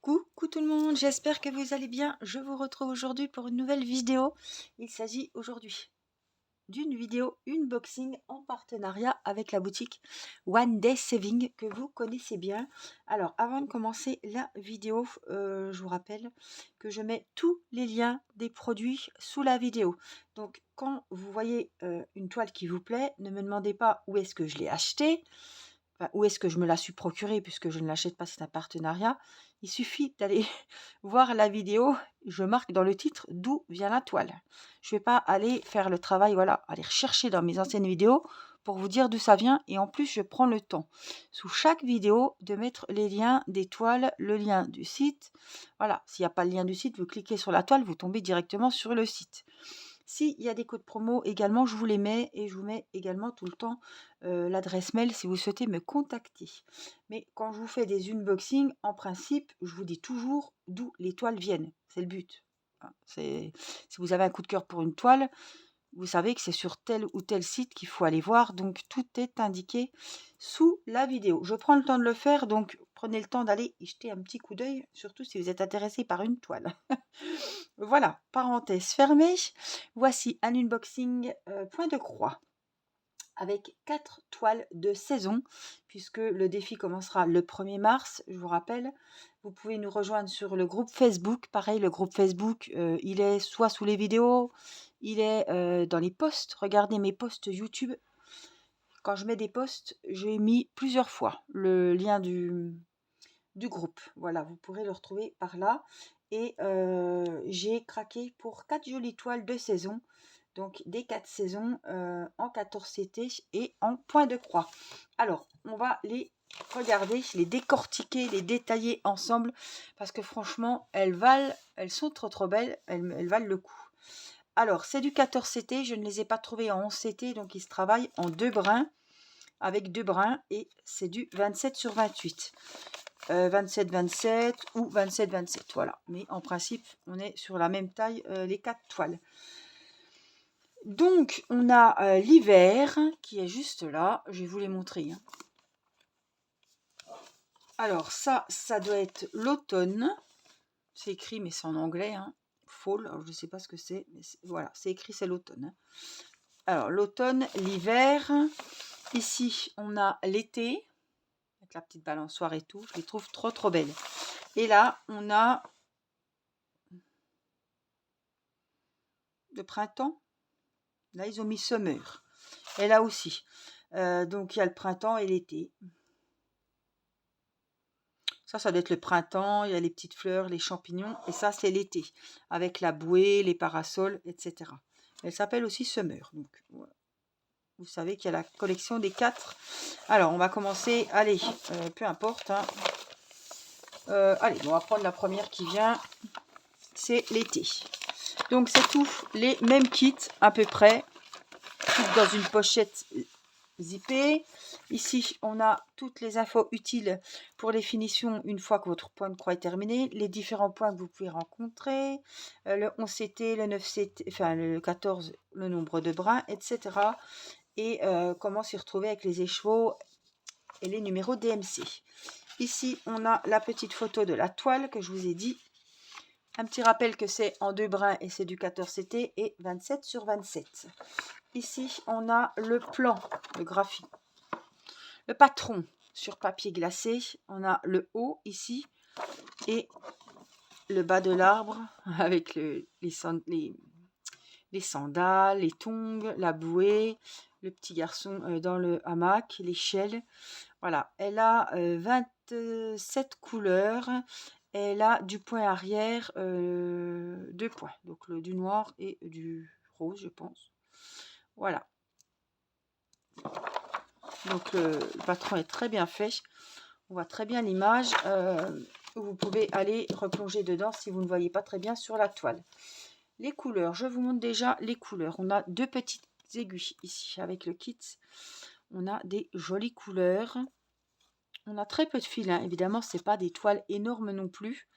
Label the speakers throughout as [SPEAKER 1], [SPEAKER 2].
[SPEAKER 1] Coucou tout le monde, j'espère que vous allez bien. Je vous retrouve aujourd'hui pour une nouvelle vidéo. Il s'agit aujourd'hui d'une vidéo unboxing en partenariat avec la boutique One Day Saving que vous connaissez bien. Alors avant de commencer la vidéo, je vous rappelle que je mets tous les liens des produits sous la vidéo. Donc quand vous voyez une toile qui vous plaît, ne me demandez pas où est-ce que je l'ai acheté. Enfin, où est-ce que je me la suis procurée puisque je ne l'achète pas, c'est un partenariat. Il suffit d'aller voir la vidéo, je marque dans le titre d'où vient la toile. Je ne vais pas aller faire le travail, voilà, aller rechercher dans mes anciennes vidéos pour vous dire d'où ça vient. Et en plus, je prends le temps, sous chaque vidéo, de mettre les liens des toiles, le lien du site. Voilà, s'il n'y a pas le lien du site, vous cliquez sur la toile, vous tombez directement sur le site. S'il y a des codes promo également, je vous les mets et je vous mets également tout le temps l'adresse mail si vous souhaitez me contacter. Mais quand je vous fais des unboxings, en principe, je vous dis toujours d'où les toiles viennent. C'est le but. Hein. Si vous avez un coup de cœur pour une toile, vous savez que c'est sur tel ou tel site qu'il faut aller voir. Donc, tout est indiqué sous la vidéo. Je prends le temps de le faire, donc prenez le temps d'aller y jeter un petit coup d'œil, surtout si vous êtes intéressé par une toile. Voilà, parenthèse fermée. Voici un unboxing point de croix avec 4 toiles de saison, puisque le défi commencera le 1er mars, je vous rappelle. Vous pouvez nous rejoindre sur le groupe Facebook. Pareil, le groupe Facebook, il est soit sous les vidéos, il est dans les posts. Regardez mes posts YouTube. Quand je mets des posts, j'ai mis plusieurs fois le lien du groupe. Voilà, vous pourrez le retrouver par là. Et j'ai craqué pour 4 jolies toiles de saison. Donc des 4 saisons en 14 CT et en point de croix. Alors, on va les regarder, les décortiquer, les détailler ensemble. Parce que franchement, elles sont trop belles, elles valent le coup. Alors, c'est du 14 CT, je ne les ai pas trouvées en 11 CT, donc ils se travaillent en 2 brins, avec 2 brins, et c'est du 27 sur 28. 27-27 ou 27-27, voilà. Mais en principe, on est sur la même taille, les 4 toiles. Donc, on a l'hiver qui est juste là. Je vais vous les montrer. Hein. Alors, ça doit être l'automne. C'est écrit, mais c'est en anglais. Hein. Fall, alors je ne sais pas ce que c'est. Mais voilà, c'est écrit, c'est l'automne. Hein. Alors, l'automne, l'hiver. Ici, on a l'été. Avec la petite balançoire et tout. Je les trouve trop belles. Et là, on a le printemps. Là, ils ont mis summer. Et là aussi. Donc, il y a le printemps et l'été. Ça doit être le printemps. Il y a les petites fleurs, les champignons. Et ça, c'est l'été. Avec la bouée, les parasols, etc. Elle s'appelle aussi summer. Donc, voilà. Vous savez qu'il y a la collection des 4. Alors, on va commencer. Allez, peu importe. Hein. Allez, on va prendre la première qui vient. C'est l'été. Donc, c'est tous les mêmes kits, à peu près. Toutes dans une pochette zippée. Ici, on a toutes les infos utiles pour les finitions une fois que votre point de croix est terminé. Les différents points que vous pouvez rencontrer. Le 11 CT, le 9 CT, enfin le 14, le nombre de brins, etc. Et comment s'y retrouver avec les écheveaux et les numéros DMC. Ici, on a la petite photo de la toile que je vous ai dit. Un petit rappel que c'est en 2 brins et c'est du 14 CT et 27 sur 27. Ici, on a le plan, le graphique. Le patron sur papier glacé. On a le haut ici et le bas de l'arbre avec les sandales, les tongs, la bouée, le petit garçon dans le hamac, l'échelle. Voilà, elle a 27 couleurs. Elle a du point arrière 2 points, donc du noir et du rose, je pense. Voilà. Donc le patron est très bien fait. On voit très bien l'image. Vous pouvez aller replonger dedans si vous ne voyez pas très bien sur la toile. Les couleurs, je vous montre déjà les couleurs. On a 2 petites aiguilles ici avec le kit. On a des jolies couleurs. On a très peu de fil, hein. Évidemment, ce n'est pas des toiles énormes non plus.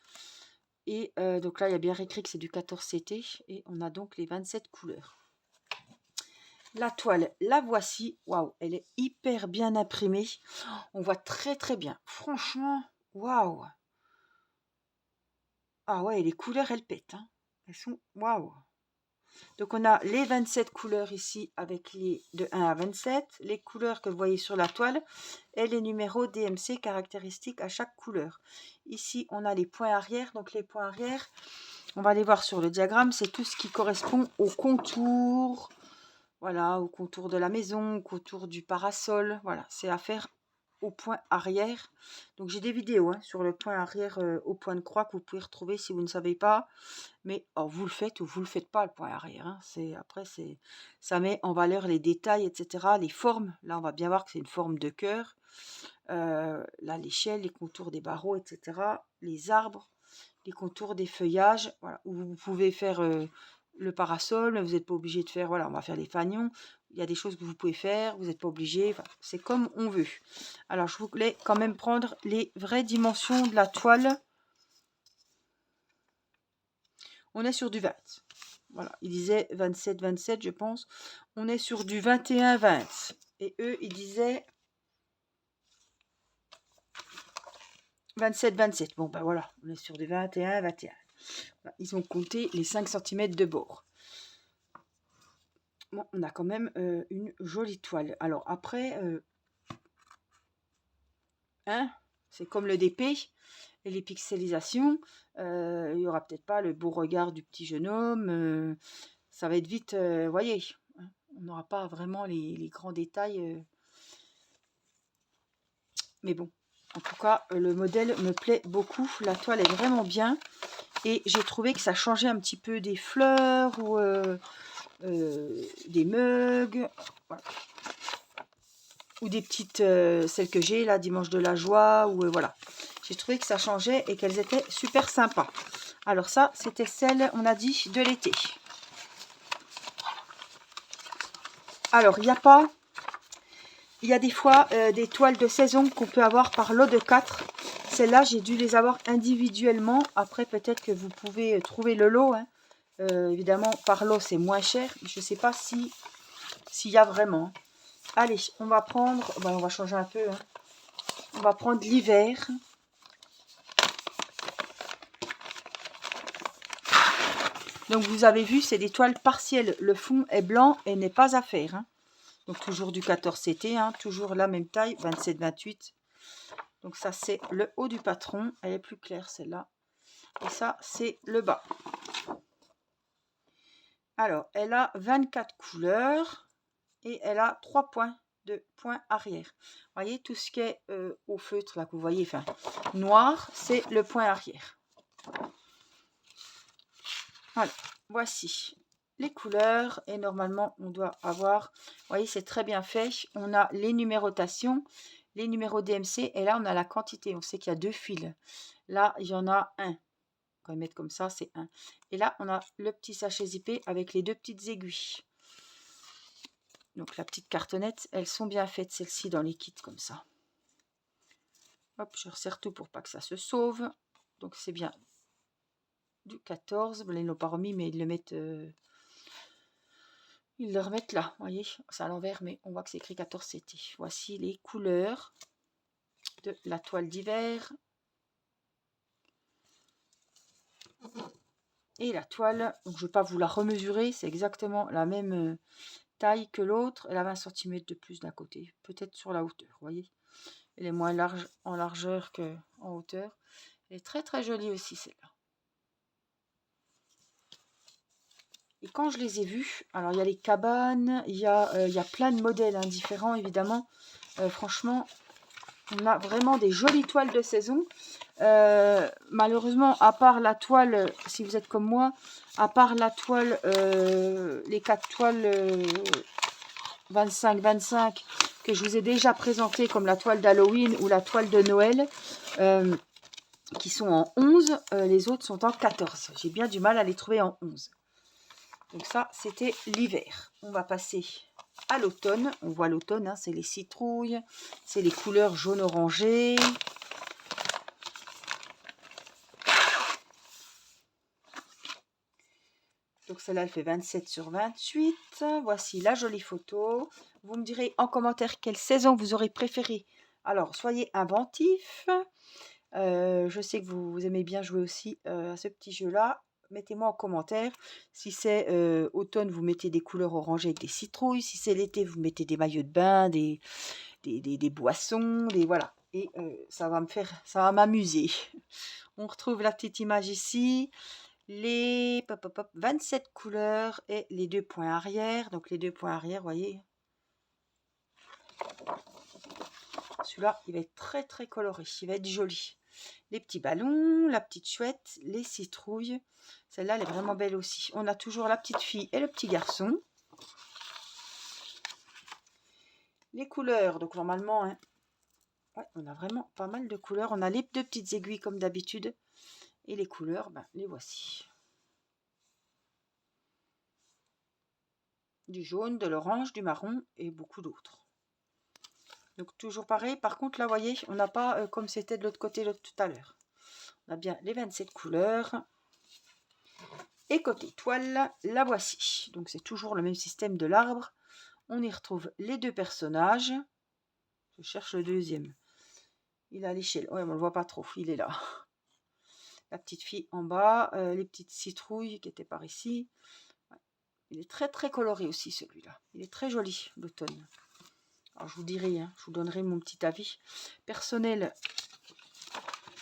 [SPEAKER 1] Et donc là, il y a bien écrit que c'est du 14 CT. Et on a donc les 27 couleurs. La toile, la voici. Waouh, elle est hyper bien imprimée. On voit très bien. Franchement, waouh. Ah ouais, les couleurs, elles pètent, hein. Elles sont waouh. Donc on a les 27 couleurs ici avec les de 1 à 27, les couleurs que vous voyez sur la toile et les numéros DMC caractéristiques à chaque couleur. Ici on a les points arrière, donc les points arrière, on va les voir sur le diagramme, c'est tout ce qui correspond au contour, voilà, au contour de la maison, au contour du parasol, voilà, c'est à faire au point arrière. Donc j'ai des vidéos hein, sur le point arrière au point de croix que vous pouvez retrouver si vous ne savez pas. Mais oh, vous le faites ou vous le faites pas, le point arrière. Hein. Après, ça met en valeur les détails, etc. Les formes. Là, on va bien voir que c'est une forme de cœur. Là, l'échelle, les contours des barreaux, etc. Les arbres, les contours des feuillages. Voilà. Où vous pouvez faire le parasol, mais vous n'êtes pas obligé de faire. Voilà, on va faire les fanions. Il y a des choses que vous pouvez faire. Vous n'êtes pas obligé. Enfin, c'est comme on veut. Alors, je voulais quand même prendre les vraies dimensions de la toile. On est sur du 20. Voilà, il disait 27, 27, je pense. On est sur du 21, 20. Et eux, ils disaient 27, 27. Bon, ben voilà, on est sur du 21, 21. Ils ont compté les 5 cm de bord. Bon, on a quand même une jolie toile. Alors après, hein, c'est comme le DP et les pixelisations. Il n'y aura peut-être pas le beau regard du petit jeune homme. Ça va être vite, voyez, hein, on n'aura pas vraiment les grands détails. Mais bon, en tout cas, le modèle me plaît beaucoup. La toile est vraiment bien. Et j'ai trouvé que ça changeait un petit peu des fleurs ou des mugs. Voilà. Ou des petites, celles que j'ai là, Dimanche de la joie. Ou voilà. J'ai trouvé que ça changeait et qu'elles étaient super sympas. Alors ça, c'était celle, on a dit, de l'été. Alors, il n'y a pas... Il y a des fois des toiles de saison qu'on peut avoir par lot de 4. Celles-là, j'ai dû les avoir individuellement. Après, peut-être que vous pouvez trouver le lot. Hein. Évidemment, par lot, c'est moins cher. Je ne sais pas s'il y a vraiment. Allez, on va prendre... Ben, on va changer un peu. Hein. On va prendre l'hiver. Donc, vous avez vu, c'est des toiles partielles. Le fond est blanc et n'est pas à faire. Hein. Donc, toujours du 14 CT. Hein. Toujours la même taille, 27-28. Donc ça, c'est le haut du patron. Elle est plus claire, celle-là. Et ça, c'est le bas. Alors, elle a 24 couleurs. Et elle a 3 points de point arrière. Vous voyez, tout ce qui est au feutre, là, que vous voyez, enfin, noir, c'est le point arrière. Voilà, voici les couleurs. Et normalement, on doit avoir... Vous voyez, c'est très bien fait. On a les numérotations, les numéros DMC. Et là, on a la quantité. On sait qu'il y a 2 fils. Là, il y en a un. Quand ils mettent comme ça, c'est 1. Et là, on a le petit sachet zippé avec les 2 petites aiguilles. Donc, la petite cartonnette, elles sont bien faites, celles-ci, dans les kits, comme ça. Hop, je resserre tout pour pas que ça se sauve. Donc, c'est bien du 14. Ils ne l'ont pas remis, mais ils le mettent... ils le remettent là, vous voyez. C'est à l'envers, mais on voit que c'est écrit 14 CT. Voici les couleurs de la toile d'hiver. Et la toile, donc je ne vais pas vous la remesurer, c'est exactement la même taille que l'autre. Elle a 20 cm de plus d'un côté, peut-être sur la hauteur, vous voyez. Elle est moins large en largeur qu'en hauteur. Elle est très très jolie aussi celle-là. Et quand je les ai vus, alors il y a les cabanes, il y a plein de modèles hein, différents évidemment. Franchement, on a vraiment des jolies toiles de saison. Malheureusement, à part la toile, si vous êtes comme moi, à part la toile, les 4 toiles 25-25 que je vous ai déjà présentées comme la toile d'Halloween ou la toile de Noël, qui sont en 11, les autres sont en 14. J'ai bien du mal à les trouver en 11. Donc ça, c'était l'hiver. On va passer à l'automne. On voit l'automne, hein, c'est les citrouilles, c'est les couleurs jaune-orangé. Donc celle-là, elle fait 27 sur 28. Voici la jolie photo. Vous me direz en commentaire quelle saison vous aurez préféré. Alors, soyez inventifs. Je sais que vous aimez bien jouer aussi à ce petit jeu-là. Mettez-moi en commentaire. Si c'est automne, vous mettez des couleurs orangées avec des citrouilles. Si c'est l'été, vous mettez des maillots de bain, des boissons, voilà. Et ça va m'amuser. On retrouve la petite image ici. Les 27 couleurs et les 2 points arrière. Donc les 2 points arrière, vous voyez. Celui-là, il va être très très coloré. Il va être joli. Les petits ballons, la petite chouette, les citrouilles. Celle-là, elle est vraiment belle aussi. On a toujours la petite fille et le petit garçon. Les couleurs, donc normalement, hein, ouais, on a vraiment pas mal de couleurs. On a les 2 petites aiguilles comme d'habitude. Et les couleurs, ben, les voici. Du jaune, de l'orange, du marron et beaucoup d'autres. Donc toujours pareil. Par contre, là, vous voyez, on n'a pas comme c'était de l'autre côté tout à l'heure. On a bien les 27 couleurs. Et côté toile, la voici. Donc c'est toujours le même système de l'arbre. On y retrouve les 2 personnages. Je cherche le deuxième. Il est à l'échelle. Ouais, on ne le voit pas trop. Il est là. La petite fille en bas. Les petites citrouilles qui étaient par ici. Ouais. Il est très très coloré aussi celui-là. Il est très joli l'automne. Alors je vous dirai, hein, je vous donnerai mon petit avis personnel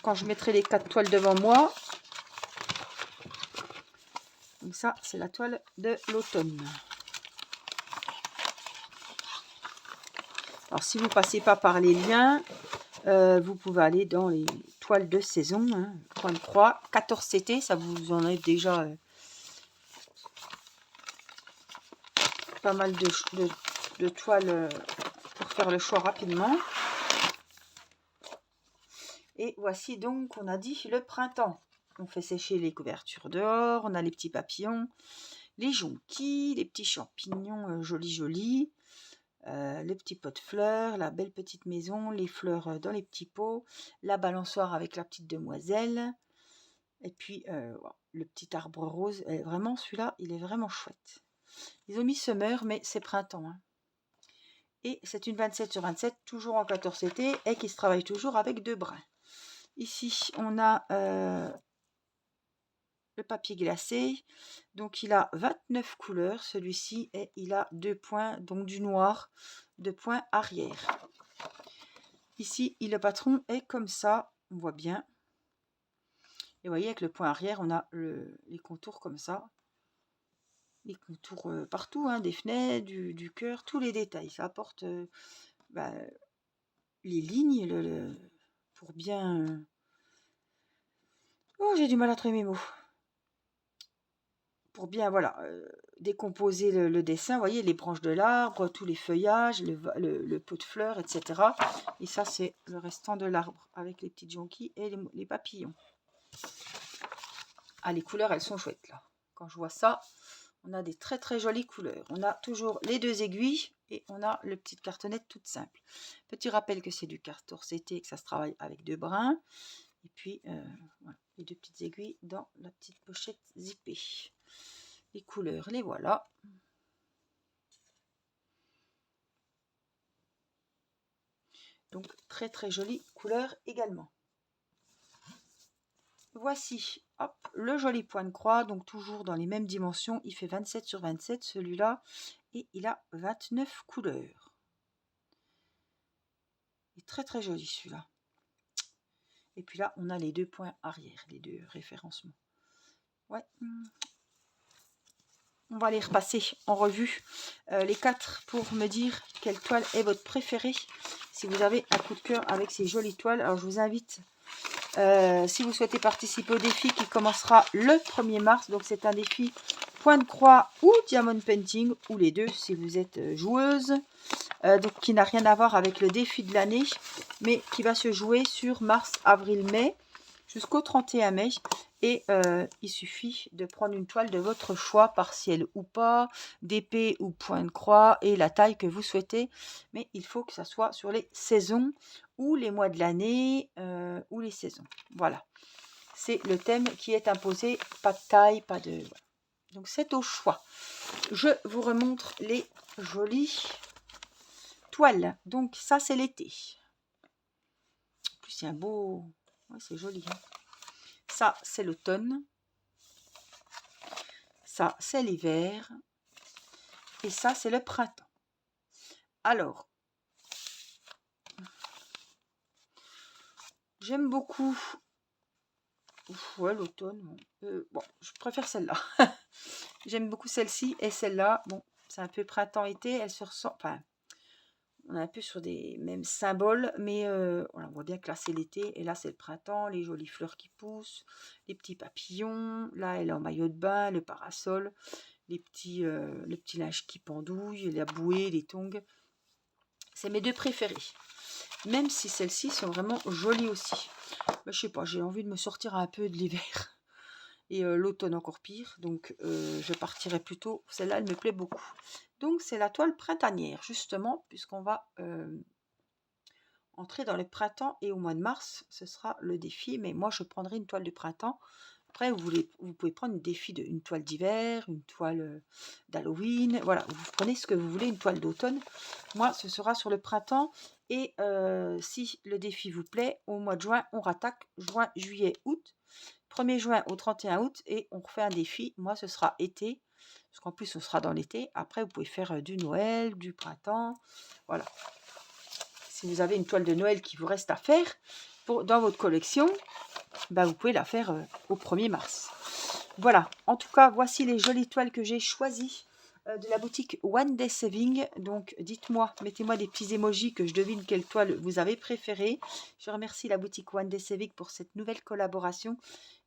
[SPEAKER 1] quand je mettrai les 4 toiles devant moi. Donc ça, c'est la toile de l'automne. Alors si vous ne passez pas par les liens, vous pouvez aller dans les toiles de saison, hein, point de croix, 14 CT, ça vous enlève déjà pas mal de toiles pour faire le choix rapidement. Et voici donc, on a dit, le printemps. On fait sécher les couvertures dehors, on a les petits papillons, les jonquilles, les petits champignons jolis. Le petit pot de fleurs, la belle petite maison, les fleurs dans les petits pots, la balançoire avec la petite demoiselle, et puis le petit arbre rose. Vraiment, celui-là, il est vraiment chouette. Ils ont mis summer, mais c'est printemps. Hein. Et c'est une 27 sur 27, toujours en 14 CT, et qui se travaille toujours avec 2 brins. Ici, on a le papier glacé. Donc, il a 29 couleurs, celui-ci, et il a 2 points, donc du noir, 2 points arrière. Ici, le patron est comme ça, on voit bien. Et vous voyez, avec le point arrière, on a les contours comme ça. Les contours partout, hein, des fenêtres, du cœur, tous les détails. Ça apporte les lignes pour bien... Oh, j'ai du mal à trouver mes mots. Pour bien, voilà, décomposer le dessin. Vous voyez, les branches de l'arbre, tous les feuillages, le pot de fleurs, etc. Et ça, c'est le restant de l'arbre, avec les petites jonquilles et les papillons. Ah, les couleurs, elles sont chouettes, là. Quand je vois ça, on a des très très jolies couleurs. On a toujours les 2 aiguilles et on a le petite cartonnette toute simple. Petit rappel que c'est du 14 CT et que ça se travaille avec 2 brins. Et puis, voilà, les 2 petites aiguilles dans la petite pochette zippée. Les couleurs, les voilà. Donc, très très jolie couleur également. Voici, hop, le joli point de croix, donc toujours dans les mêmes dimensions. Il fait 27 sur 27, celui-là, et il a 29 couleurs. Il est très très joli celui-là. Et puis là, on a les 2 points arrière, les 2 référencements. Ouais. On va les repasser en revue, les 4, pour me dire quelle toile est votre préférée. Si vous avez un coup de cœur avec ces jolies toiles, alors je vous invite, si vous souhaitez participer au défi qui commencera le 1er mars, donc c'est un défi point de croix ou diamond painting, ou les deux si vous êtes joueuse, donc qui n'a rien à voir avec le défi de l'année, mais qui va se jouer sur mars, avril, mai, jusqu'au 31 mai. Et il suffit de prendre une toile de votre choix, partielle ou pas, d'épée ou point de croix, et la taille que vous souhaitez. Mais il faut que ça soit sur les saisons, ou les mois de l'année, ou les saisons. Voilà. C'est le thème qui est imposé. Pas de taille, pas de... Voilà. Donc c'est au choix. Je vous remontre les jolies toiles. Donc ça, c'est l'été. En plus, il y a un beau Ouais, c'est joli, hein. Ça, c'est l'automne. Ça, c'est l'hiver. Et ça, c'est le printemps. Alors, j'aime beaucoup. Ouais, l'automne. Bon, je préfère celle-là. J'aime beaucoup celle-ci et celle-là. Bon, c'est un peu printemps-été. Elle se ressent. Enfin, on est un peu sur des mêmes symboles, mais voilà, on voit bien que là, c'est l'été. Et là, c'est le printemps. Les jolies fleurs qui poussent. Les petits papillons. Là, elle est en maillot de bain. Le parasol. Le petit linge qui pendouille. La bouée, les tongs. C'est mes deux préférés. Même si celles-ci sont vraiment jolies aussi. Mais je sais pas, j'ai envie de me sortir un peu de l'hiver. Et l'automne encore pire. Donc je partirai plutôt. Celle-là, elle me plaît beaucoup. Donc c'est la toile printanière, justement, puisqu'on va entrer dans le printemps. Et au mois de mars, ce sera le défi. Mais moi, je prendrai une toile de printemps. Après, vous pouvez prendre une toile d'hiver, une toile d'Halloween. Voilà, vous prenez ce que vous voulez, une toile d'automne. Moi, ce sera sur le printemps. Et si le défi vous plaît, au mois de juin, on rattaque. Juin, juillet, août. 1er juin au 31 août. Et on refait un défi. Moi, ce sera été. Parce qu'en plus, ce sera dans l'été. Après, vous pouvez faire du Noël, du printemps. Voilà. Si vous avez une toile de Noël qui vous reste à faire dans votre collection, bah, vous pouvez la faire au 1er mars. Voilà, en tout cas, voici les jolies toiles que j'ai choisies de la boutique One Day Saving. Donc, dites-moi, mettez-moi des petits emojis que je devine quelle toile vous avez préférée. Je remercie la boutique One Day Saving pour cette nouvelle collaboration.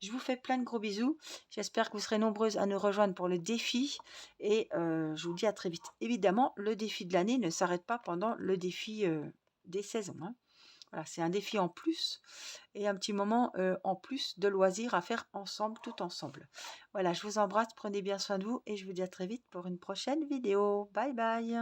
[SPEAKER 1] Je vous fais plein de gros bisous. J'espère que vous serez nombreuses à nous rejoindre pour le défi. Et je vous dis à très vite. Évidemment, le défi de l'année ne s'arrête pas pendant le défi des saisons, hein. Voilà, c'est un défi en plus et un petit moment en plus de loisirs à faire ensemble, tout ensemble. Voilà, je vous embrasse, prenez bien soin de vous et je vous dis à très vite pour une prochaine vidéo. Bye bye.